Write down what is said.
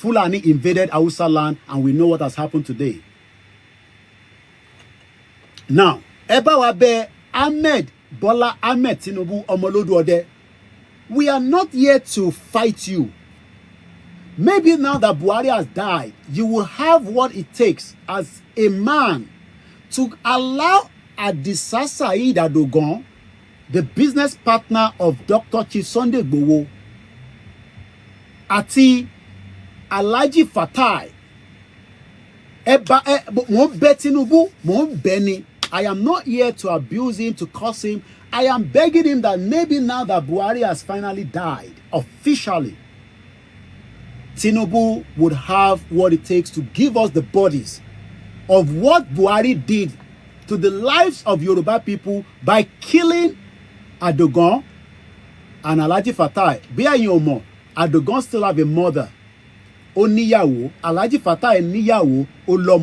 Fulani invaded Hausa land, and we know what has happened today. Now, Eba Wabe Ahmed Bola Ahmed Tinubu Omoloduode, we are not here to fight you. Maybe now that Buhari has died, you will have what it takes as a man to allow Adisa Saheed Adogon, the business partner of Dr. Chief Sunday Igboho, àti Alhaji Fatai, mo bẹ̀ Tinubu, mo bẹ̀ ni. I am not here to abuse him, to curse him. I am begging him that maybe now that Buhari has finally died, officially, Tinubu would have what it takes to give us the bodies of what Buhari did to the lives of Yoruba people by killing Adogon and Alhaji Fatai. Bí ẹ̀yin ò mọ̀, Adogon still have a mother. Ó níyàwó, Alhaji Fatai níyàwó, ó lọ́mọ.